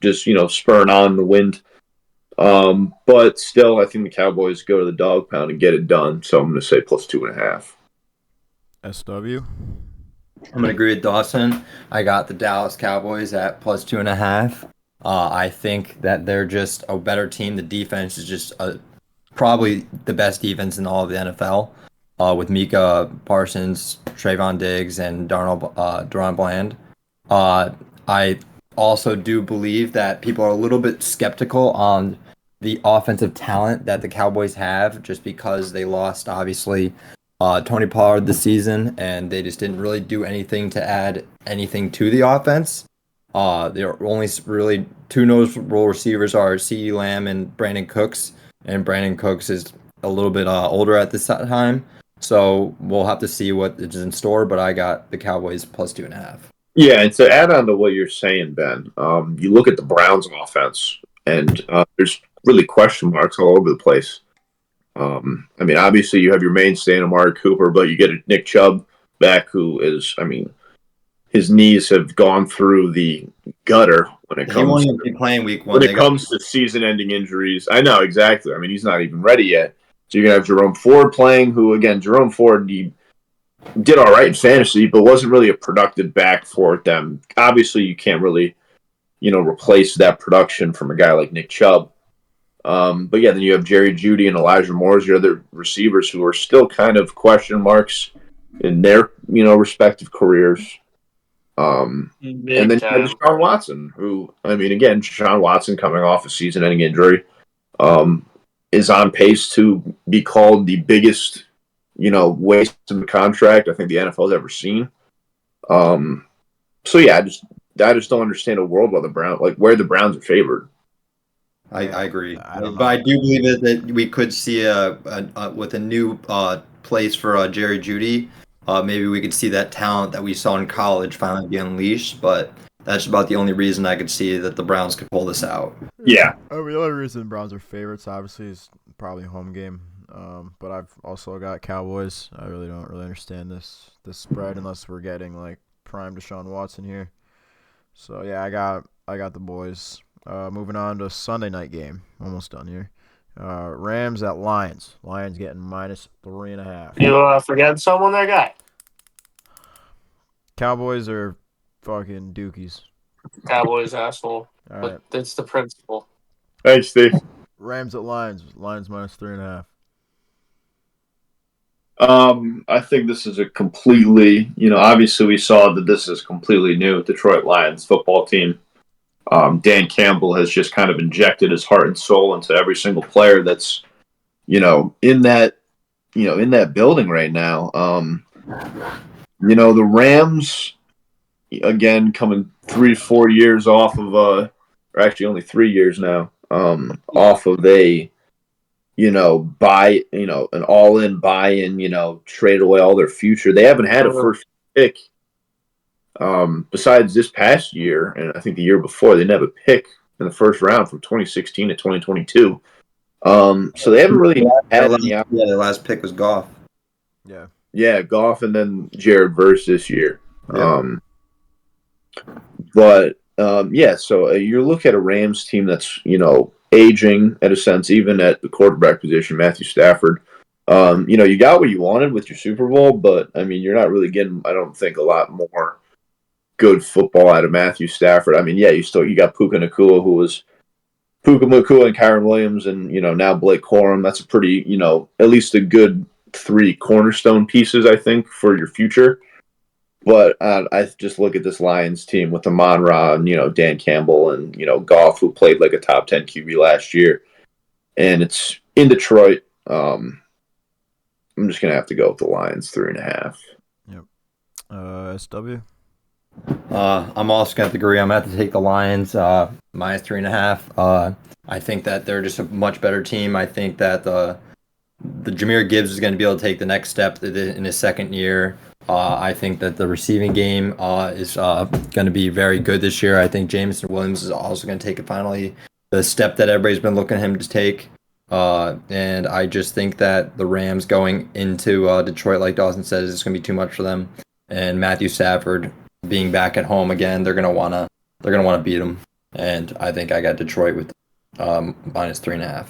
Just spurring on the wind. But still, I think the Cowboys go to the dog pound and get it done. So I'm going to say plus 2.5. SW. I'm gonna agree with Dawson. I got the Dallas Cowboys at plus 2.5. I think that they're just a better team. The defense is just probably the best defense in all of the NFL. With Mika Parsons, Trayvon Diggs, and Deron Bland. I also do believe that people are a little bit skeptical on the offensive talent that the Cowboys have, just because they lost, obviously, Tony Pollard this season, and they just didn't really do anything to add anything to the offense. There are only really two notable receivers are CeeDee Lamb and Brandon Cooks, and Brandon Cooks is a little bit older at this time, so we'll have to see what is in store. But I got the Cowboys plus 2.5. Yeah, and to add on to what you're saying, Ben, you look at the Browns' offense, and there's really question marks all over the place. I mean, obviously you have your mainstay in Amari Cooper, but you get a Nick Chubb back who is, I mean, his knees have gone through the gutter when it comes. He won't even be playing week 1. When it comes to season-ending injuries. I know, exactly. I mean, he's not even ready yet. So you're going to have Jerome Ford playing, who, again, Jerome Ford, he did all right in fantasy, but wasn't really a productive back for them. Obviously, you can't really, replace that production from a guy like Nick Chubb. But yeah, then you have Jerry Jeudy and Elijah Moore as your other receivers who are still kind of question marks in their, respective careers. And then you have Deshaun Watson, who, I mean, again, Deshaun Watson coming off a season-ending injury, is on pace to be called the biggest, waste of a contract I think the NFL's ever seen. So yeah, I just don't understand a world where the Browns are favored. I agree, but I do believe that we could see with a new place for Jerry Jeudy. Maybe we could see that talent that we saw in college finally be unleashed, but that's about the only reason I could see that the Browns could pull this out. Yeah. The only reason the Browns are favorites, obviously, is probably home game. But I've also got Cowboys. I really don't understand this spread unless we're getting like prime Deshaun Watson here. So yeah, I got the boys. Moving on to Sunday night game. Almost done here. Rams at Lions. Lions getting -3.5. You forgetting someone there, guy? Cowboys are fucking dookies. Cowboys asshole. All right. But it's the principle. Thanks, Steve. Rams at Lions. Lions -3.5. I think this is a completely, obviously we saw that this is completely new Detroit Lions football team. Dan Campbell has just kind of injected his heart and soul into every single player that's, in that, in that building right now. The Rams, again, coming 3-4 years off of, or actually only 3 years now, off of an all-in buy-in, trade away all their future. They haven't had a first pick besides this past year, and I think the year before, they didn't have a pick in the first round from 2016 to 2022. So they haven't really had any. Yeah, their last pick was Goff. Yeah, Goff and then Jared Verse this year. Yeah. So you look at a Rams team that's, aging in a sense, even at the quarterback position, Matthew Stafford. You got what you wanted with your Super Bowl, but, I mean, you're not really getting, I don't think, a lot more good football out of Matthew Stafford. I mean, yeah, you got Puka Nacua, who was Puka Nacua and Kyron Williams, and, now Blake Corum. That's a pretty, at least a good 3 cornerstone pieces, I think, for your future. But I just look at this Lions team with Amon-Ra and, Dan Campbell and, Goff, who played like a top 10 QB last year. And it's in Detroit. I'm just going to have to go with the Lions 3.5. Yep. SW? I'm also going to agree. I'm going to have to take the Lions -3.5. I think that they're just a much better team. I think that the Jahmyr Gibbs is going to be able to take the next step in his second year. I think that the receiving game is going to be very good this year. I think Jameson Williams is also going to take finally the step that everybody's been looking at him to take. And I just think that the Rams going into Detroit, like Dawson said, is going to be too much for them. And Matthew Stafford being back at home again, they're going to want to beat him. And I think I got Detroit with -3.5.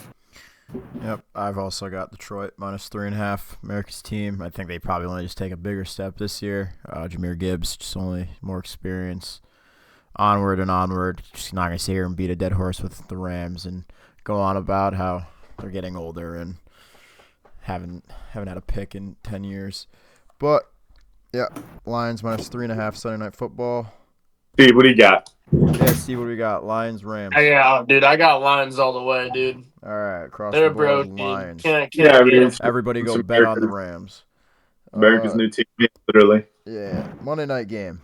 Yep, I've also got Detroit -3.5. America's team. I think they probably want to just take a bigger step this year. Jahmyr Gibbs, just only more experience. Onward and onward. Just not going to sit here and beat a dead horse with the Rams and go on about how they're getting older and haven't had a pick in 10 years. But, yeah, Lions -3.5 Sunday Night Football. Steve, what do you got? Yeah, Steve, what do we got? Lions, Rams. Yeah, dude, I got Lions all the way, dude. All right, across They're the board, broke, Lions. Can't Everybody go bet on the Rams. America's new team, literally. Yeah, Monday night game.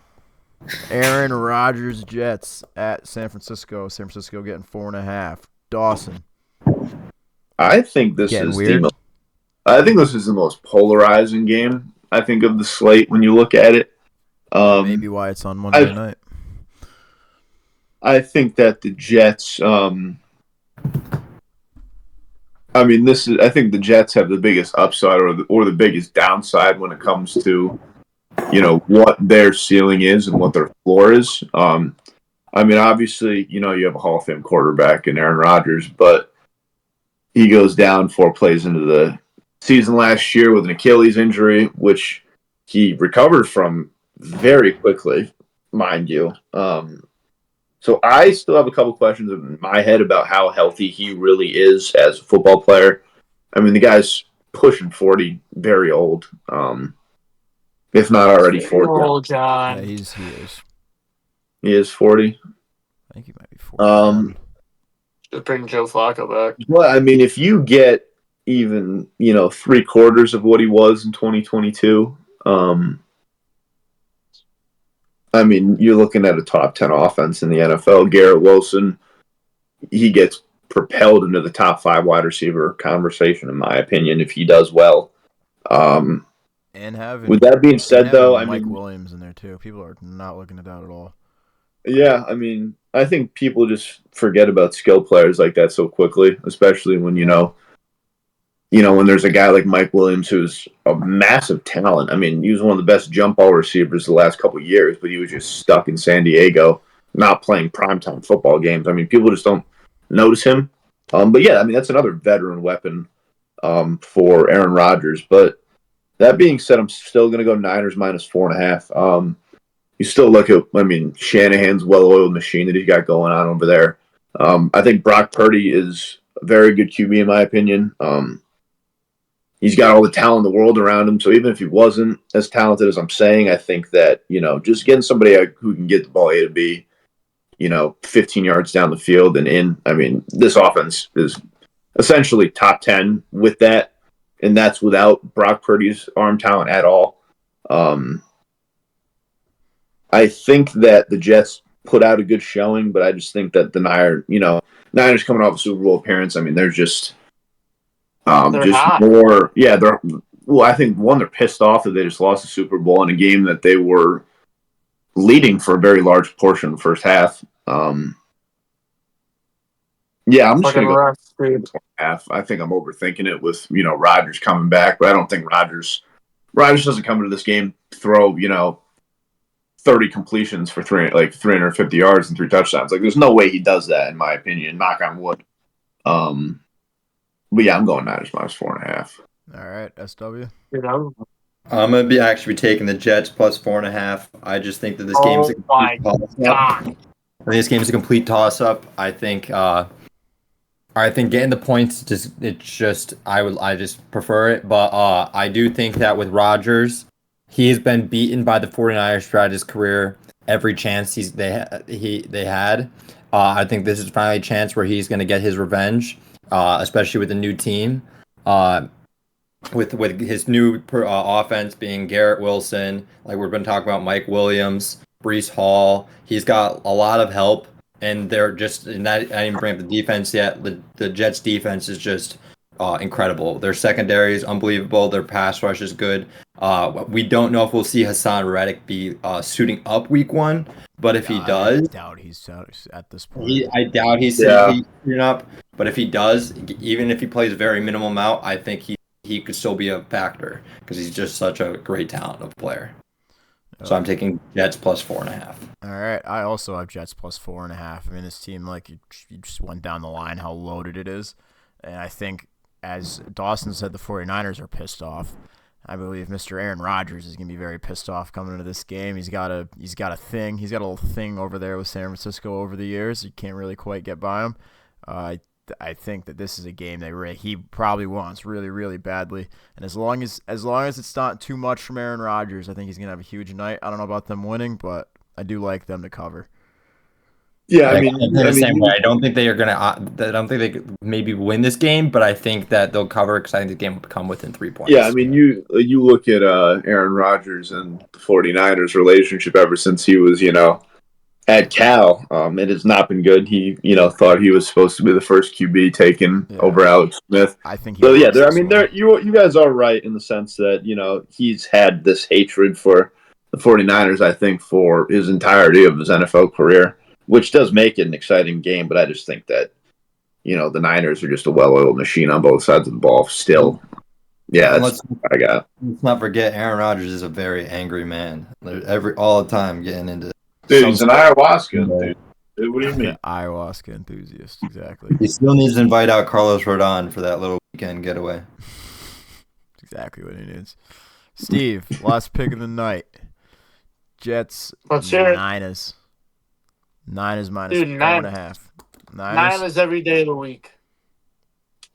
Aaron Rodgers Jets at San Francisco. San Francisco getting 4.5. Dawson. I think this Getting is weird. the most polarizing game, I think, of the slate when you look at it. Maybe why it's on Monday night. I think that the Jets. I think the Jets have the biggest upside or the biggest downside when it comes to, what their ceiling is and what their floor is. Obviously, you have a Hall of Fame quarterback in Aaron Rodgers, but he goes down 4 plays into the season last year with an Achilles injury, which he recovered from very quickly, mind you. So I still have a couple questions in my head about how healthy he really is as a football player. I mean, the guy's pushing 40, very old, if not already 40. Oh, John. Yeah, he is. He is 40. I think he might be 40. Just bring Joe Flacco back. Well, I mean, if you get even, 3/4 of what he was in 2022, you're looking at a top 10 offense in the NFL. Garrett Wilson, he gets propelled into the top 5 wide receiver conversation, in my opinion, if he does well. And with that being said, though, Mike Williams in there too. People are not looking at that at all. Yeah, I think people just forget about skill players like that so quickly, especially when when there's a guy like Mike Williams who's a massive talent. He was one of the best jump ball receivers the last couple of years, but he was just stuck in San Diego not playing primetime football games. I mean, people just don't notice him. But yeah, I mean, that's another veteran weapon for Aaron Rodgers. But that being said, I'm still going to go Niners minus 4.5. You still look at, I mean, Shanahan's well-oiled machine that he's got going on over there. I think Brock Purdy is a very good QB in my opinion. He's got all the talent in the world around him. So even if he wasn't as talented as I'm saying, I think that, just getting somebody who can get the ball A to B, 15 yards down the field and in. I mean, this offense is essentially top 10 with that. And that's without Brock Purdy's arm talent at all. I think that the Jets put out a good showing, but I just think that the Niners coming off a Super Bowl appearance, I mean, they're just hot. more. Yeah, I think they're pissed off that they just lost the Super Bowl in a game that they were leading for a very large portion of the first half. Yeah, I'm just going to go half. I think I'm overthinking it with, Rodgers coming back, but I don't think Rodgers doesn't come into this game throw, 30 completions for 350 yards and 3 touchdowns. Like, there's no way he does that, in my opinion. Knock on wood. But yeah, I'm going Niners minus 4.5. All right, SW. I'm gonna be actually taking the Jets plus 4.5. I just think that this game is a complete toss-up. I think this game is a complete toss-up. I think getting the points I just prefer it. But I do think that with Rodgers, he's been beaten by the 49ers throughout his career every chance they had. I think this is finally a chance where he's going to get his revenge, especially with the new team. With his new offense being Garrett Wilson, like we've been talking about, Mike Williams, Breece Hall. He's got a lot of help, and they're just. And I didn't bring up the defense yet. The Jets' defense is just incredible. Their secondary is unbelievable. Their pass rush is good. We don't know if we'll see Hassan Reddick be suiting up week 1, but if he does, I doubt he's at this point. I doubt he's suiting up. But if he does, even if he plays a very minimal amount, I think he could still be a factor because he's just such a great talent of a player. So I'm taking Jets plus 4.5. All right, I also have Jets plus 4.5. I mean, this team, like you just went down the line how loaded it is, and I think, as Dawson said, the 49ers are pissed off. I believe Mr. Aaron Rodgers is going to be very pissed off coming into this game. He's got a little thing over there with San Francisco over the years. You can't really quite get by him. I think that this is a game that he probably wants really, really badly. And as long as it's not too much from Aaron Rodgers, I think he's going to have a huge night. I don't know about them winning, but I do like them to cover. Yeah, I way. I don't think they are gonna. I don't think they could maybe win this game, but I think that they'll cover because I think the game will come within 3 points. Yeah, I mean, you look at Aaron Rodgers and the 49ers relationship ever since he was, at Cal. It has not been good. He, thought he was supposed to be the first QB taken over Alex Smith. I think. You guys are right in the sense that he's had this hatred for the 49ers. I think for his entirety of his NFL career, which does make it an exciting game. But I just think that the Niners are just a well-oiled machine on both sides of the ball. Still, yeah, that's what I got. Let's not forget, Aaron Rodgers is a very angry man. All the time getting into. Dude, he's an ayahuasca dude. What do you mean? Ayahuasca enthusiast, exactly. He still needs to invite out Carlos Rodon for that little weekend getaway. That's exactly what he needs. Steve, last pick of the night. Jets, Niners. Niners minus 4.5. Niners every day of the week.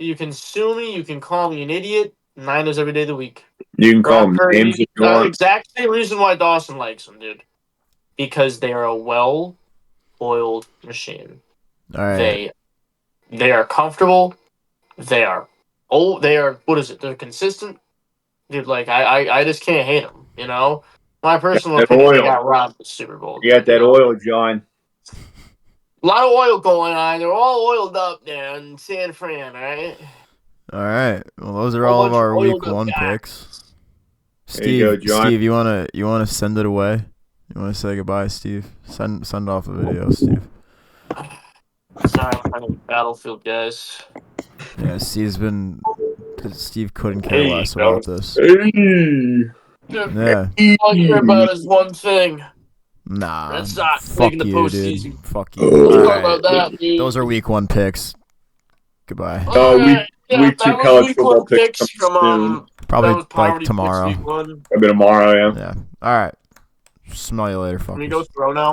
You can sue me. You can call me an idiot. Niners every day of the week. You can call them names if you want. Exact same reason why Dawson likes them, dude. Because they are a well-oiled machine. All right. They are comfortable. They are what is it? They're consistent. Dude, like I just can't hate them. My personal opinion, they got robbed the Super Bowl. You got that oil, John. A lot of oil going on. They're all oiled up there in San Fran, all right? All right. Well, those are all of our week 1 picks. Steve, there you go, John. Steve, you wanna send it away? You want to say goodbye, Steve? Send off a video, Steve. Sorry, I'm playing Battlefield, guys. Yeah, Steve couldn't care less about this. Hey. Yeah. All I care about is one thing. Nah. Red Sox Fuck making the you, postseason. dude. Fuck you. Let's All talk right. about that, dude. Those are week 1 picks. Goodbye. Alright, week 2 that was college week football 1 picks picks from coming soon. Probably that was like poverty tomorrow. picks week 1. A bit tomorrow, yeah. Yeah. All right. Smell you later, Can we fuckers. go throw now?